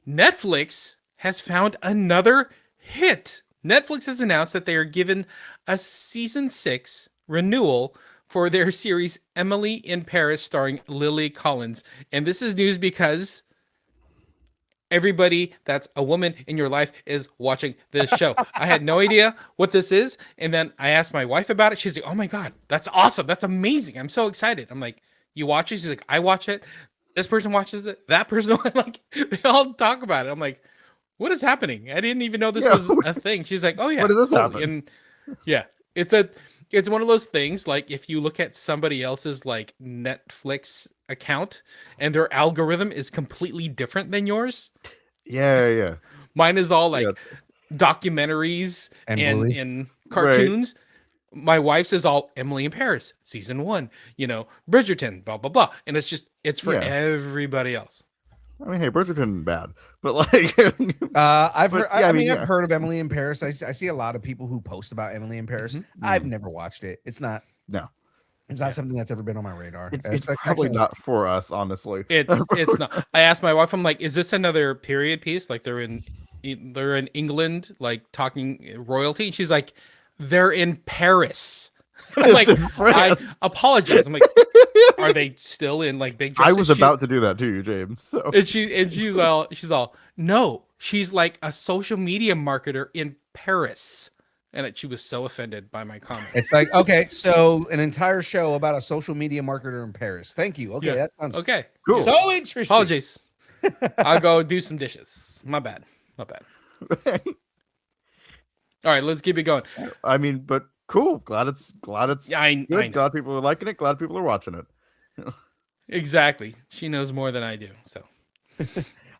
Netflix has found another hit. Netflix has announced that they are given a season 6 renewal for their series Emily in Paris starring Lily Collins. And this is news because everybody that's a woman in your life is watching this show. I had no idea what this is. And then I asked my wife about it. She's like, oh my God, that's awesome. That's amazing. I'm so excited. I'm like, you watch it? She's like, I watch it. This person watches it. That person, like, they all talk about it. I'm like, what is happening? I didn't even know this was a thing. She's like, oh yeah. What does this totally. happen? And yeah, it's one of those things. Like if you look at somebody else's like Netflix account and their algorithm is completely different than yours. Yeah. Mine is all like documentaries and cartoons. Right. My wife's is all Emily in Paris, season 1, Bridgerton, blah, blah, blah. And it's for everybody else. I mean, hey, Bridgerton bad, but like, I've heard of Emily in Paris. I see a lot of people who post about Emily in Paris. Mm-hmm. I've never watched it. It's not something that's ever been on my radar. It's probably not for us, honestly. It's not. I asked my wife, I'm like, is this another period piece? Like they're in England, like talking royalty. And she's like, they're in Paris. I'm like, I apologize. I'm like, are they still in like big dresses? I was about to do that to you, James. So and she's all no, she's like a social media marketer in Paris. And she was so offended by my comment. It's like, okay, so an entire show about a social media marketer in Paris. Thank you. Okay, that sounds okay. Cool. So interesting. Apologies. I'll go do some dishes. My bad. All right, let's keep it going. I mean, but cool. Glad it's yeah, I know. Glad people are liking it. Glad people are watching it. Exactly. She knows more than I do. So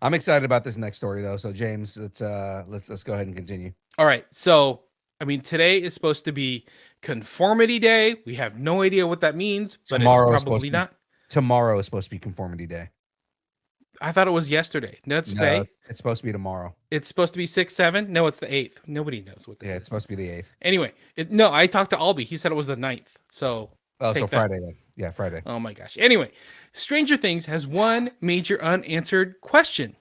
I'm excited about this next story though. So James, let's go ahead and continue. All right. So I mean, today is supposed to be Conformity Day. We have no idea what that means, but it's probably not. Tomorrow is supposed to be Conformity Day. I thought it was yesterday. No, it's today. It's supposed to be tomorrow. It's supposed to be 6/7. No, it's the 8th. Nobody knows what this is. Yeah, it's supposed to be the 8th. Anyway, I talked to Albie. He said it was the 9th. So Friday then. Yeah, Friday. Oh my gosh. Anyway, Stranger Things has one major unanswered question,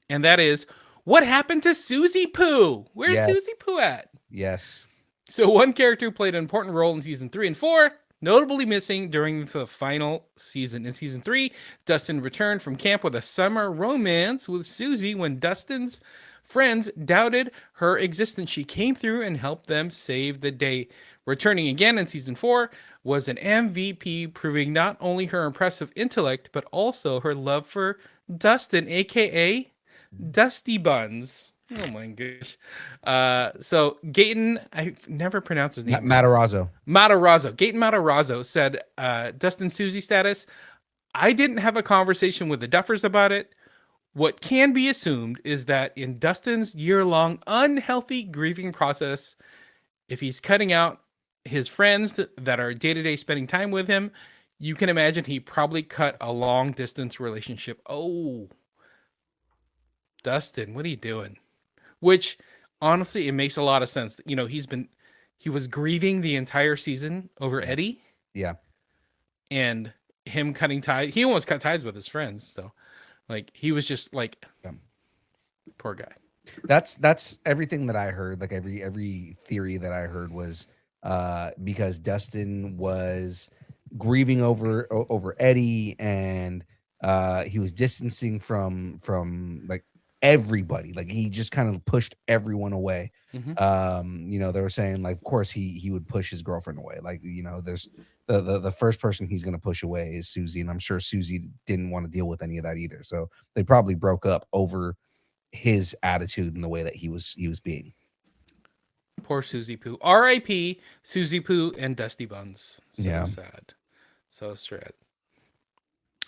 and that is, what happened to Suzie Poo? Where's Suzie Poo at? Yes. So one character who played an important role in season 3 and 4, notably missing during the final season. In season 3, Dustin returned from camp with a summer romance with Suzie when Dustin's friends doubted her existence. She came through and helped them save the day. Returning again in season 4 was an MVP, proving not only her impressive intellect, but also her love for Dustin, aka Dusty Buns. Oh my gosh. So Gaten, I never pronounced his name. Matarazzo. Gaten Matarazzo said, Dustin Suzie status, I didn't have a conversation with the Duffers about it. What can be assumed is that in Dustin's year-long unhealthy grieving process, if he's cutting out his friends that are day-to-day spending time with him, you can imagine he probably cut a long-distance relationship. Oh, Dustin, what are you doing? Which, honestly, it makes a lot of sense. He was grieving the entire season over Eddie. Yeah. And him cutting ties. He almost cut ties with his friends. So, like, he was just like, poor guy. That's everything that I heard. Like, every theory that I heard was because Dustin was grieving over Eddie, and he was distancing from like everybody. Like, he just kind of pushed everyone away. Mm-hmm. They were saying, like, of course he would push his girlfriend away. Like, there's the first person he's going to push away is Suzie, and I'm sure Suzie didn't want to deal with any of that either. So they probably broke up over his attitude and the way that he was being. Poor Suzie Poo. R.I.P. Suzie Poo and Dusty Buns. So sad. So sad.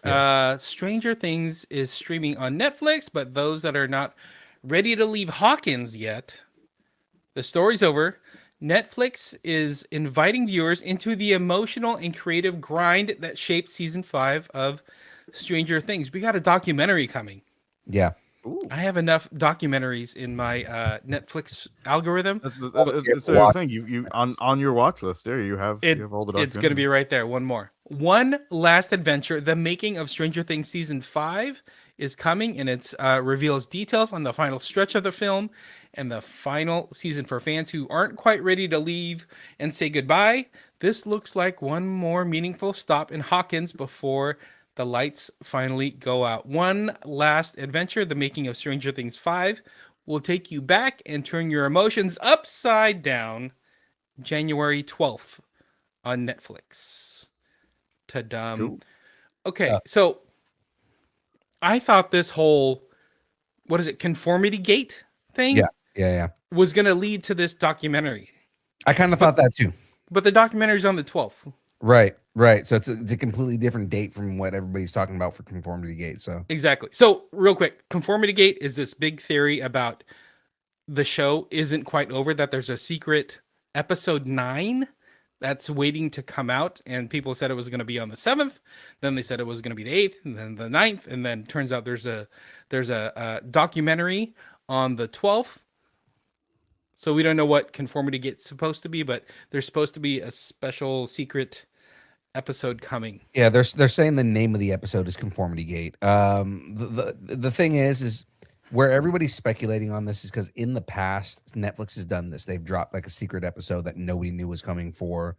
Yeah. Stranger Things is streaming on Netflix, but those that are not ready to leave Hawkins yet, the story's over. Netflix is inviting viewers into the emotional and creative grind that shaped season 5 of Stranger Things. We got a documentary coming. Yeah. Ooh. I have enough documentaries in my Netflix algorithm. That's the thing. You on your watch list there. You have all the documentaries. It's going to be right there. One more. One Last Adventure: The Making of Stranger Things season 5 is coming, and it reveals details on the final stretch of the film and the final season for fans who aren't quite ready to leave and say goodbye. This looks like one more meaningful stop in Hawkins before the lights finally go out. One last adventure, the making of Stranger Things 5, will take you back and turn your emotions upside down. January 12th on Netflix. Ta-dum. Cool. Okay, so I thought this whole, what is it, conformity gate thing? Yeah. Was going to lead to this documentary. I kind of thought that too. But the documentary's on the 12th. Right. So it's a completely different date from what everybody's talking about for conformity gate. So Exactly. So real quick, conformity gate is this big theory about the show isn't quite over, that there's a secret episode 9 that's waiting to come out, and people said it was going to be on the 7th, then they said it was going to be the 8th, and then the 9th, and then turns out there's a documentary on the 12th. So we don't know what conformity gate's supposed to be, but there's supposed to be a special secret episode coming. yeah, they're saying the name of the episode is conformity gate. The thing is where everybody's speculating on this is because in the past Netflix has done this. They've dropped like a secret episode that nobody knew was coming for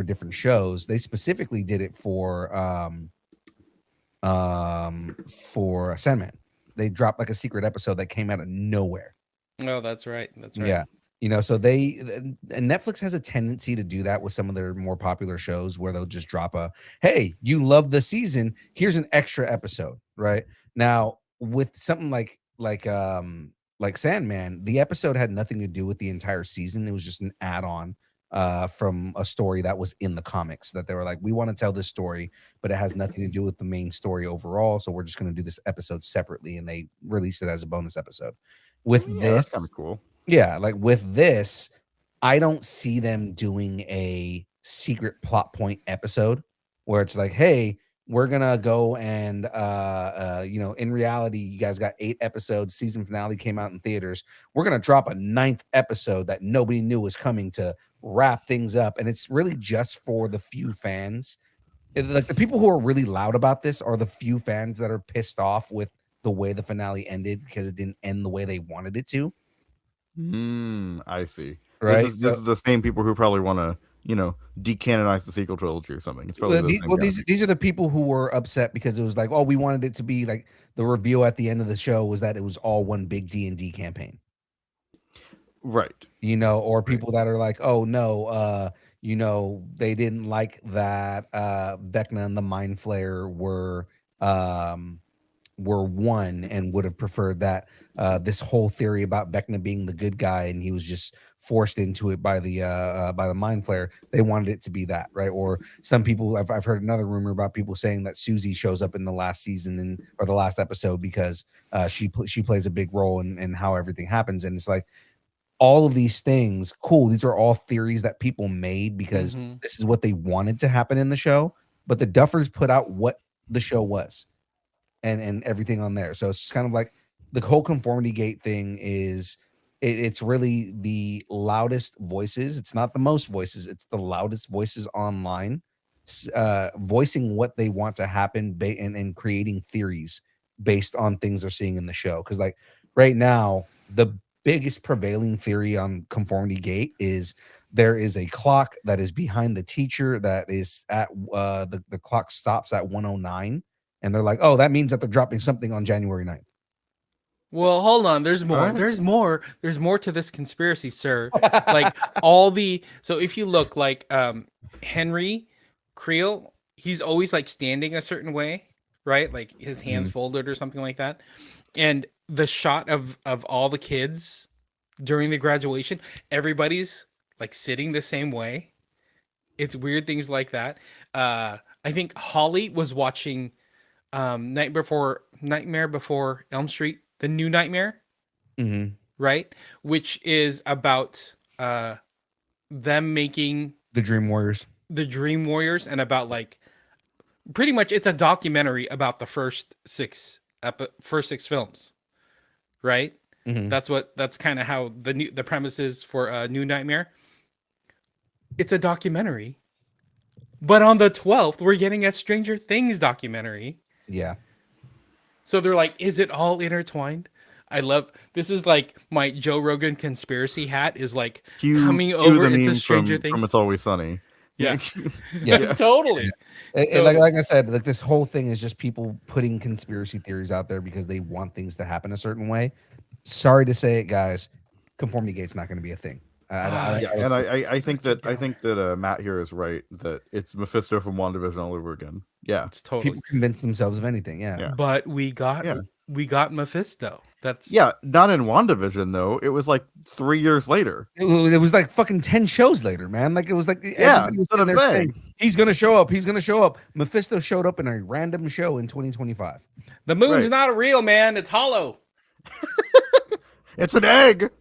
different shows. They specifically did it for Sandman. They dropped like a secret episode that came out of nowhere. Oh, that's right. Yeah. You know, so and Netflix has a tendency to do that with some of their more popular shows where they'll just drop hey, you love the season, here's an extra episode, right? Now, with something like Sandman, the episode had nothing to do with the entire season. It was just an add-on from a story that was in the comics that they were like, we want to tell this story, but it has nothing to do with the main story overall. So we're just going to do this episode separately. And they released it as a bonus episode. With this, that's kind of cool. Yeah, like with this, I don't see them doing a secret plot point episode where it's like, hey, we're gonna go and in reality, you guys got 8 episodes. Season finale came out in theaters. We're gonna drop a 9th episode that nobody knew was coming to wrap things up, and it's really just for the few fans. Like the people who are really loud about this are the few fans that are pissed off with the way the finale ended because it didn't end the way they wanted it to. I see. Right. This is the same people who probably want to, decanonize the sequel trilogy or something. It's probably these are the people who were upset because it was like, oh, we wanted it to be like the reveal at the end of the show was that it was all one big D&D campaign. Right. Or people that are like, oh no, they didn't like that Vecna and the Mind Flayer were one and would have preferred that this whole theory about Vecna being the good guy and he was just forced into it by the Mind Flayer. They wanted it to be that, right? Or some people, I've heard another rumor about people saying that Suzie shows up in the last season or the last episode because she plays a big role in how everything happens. And it's like all of these things, cool. These are all theories that people made because this is what they wanted to happen in the show. But the Duffers put out what the show was. And everything on there. So it's just kind of like the whole conformity gate thing is it's really the loudest voices. It's not the most voices. It's the loudest voices online voicing what they want to happen and creating theories based on things they're seeing in the show. Because like right now, the biggest prevailing theory on conformity gate is there is a clock that is behind the teacher that is at the clock stops at 109. And they're like, oh, that means that they're dropping something on January 9th. Well, hold on. There's more. Right. There's more to this conspiracy, sir. Like so if you look like Henry Creel, he's always like standing a certain way, right? Like his hands folded or something like that. And the shot of all the kids during the graduation, everybody's like sitting the same way. It's weird things like that. I think Holly was watching Nightmare Before Elm Street, the new Nightmare, right? Which is about them making the Dream Warriors, and about like pretty much it's a documentary about the first six films, right? That's kind of how the premise is for New Nightmare. It's a documentary, but on the 12th we're getting a Stranger Things documentary. Yeah. So they're like, is it all intertwined? I love this. Is like my Joe Rogan conspiracy hat is like coming over the into meme Stranger from Things. It's Always Sunny. Yeah, Yeah. totally. And like I said, like this whole thing is just people putting conspiracy theories out there because they want things to happen a certain way. Sorry to say it, guys. Conformity gate's not going to be a thing. I think that Matt here is right that it's Mephisto from WandaVision all over again. Yeah, It's totally. people convince themselves of anything. Yeah. But we got Mephisto. That's not in WandaVision though. It was like 3 years later. It was like fucking 10 shows later, man. Like it was like everybody was sitting there saying, he's gonna show up. He's gonna show up. Mephisto showed up in a random show in 2025. The moon's not real, man. It's hollow. It's an egg.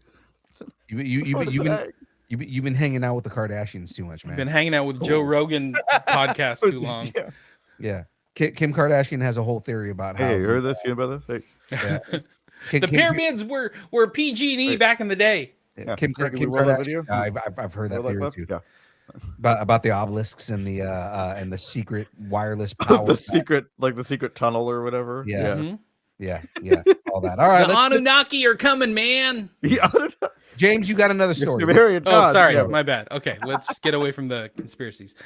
You've been hanging out with the Kardashians too much, man. You've been hanging out with Joe Rogan podcast too long. Yeah. Kim Kardashian has a whole theory about how. Hey, you heard this? You know about this? Yeah. The pyramids were PG&E back in the day. Kim Kardashian. I've heard that theory too. Yeah. About the obelisks and the secret wireless power. the secret tunnel or whatever. Yeah. Mm-hmm. Yeah. All that. All right. The Anunnaki are coming, man. James, you got another story. Oh, sorry. My bad. Okay, let's get away from the conspiracies.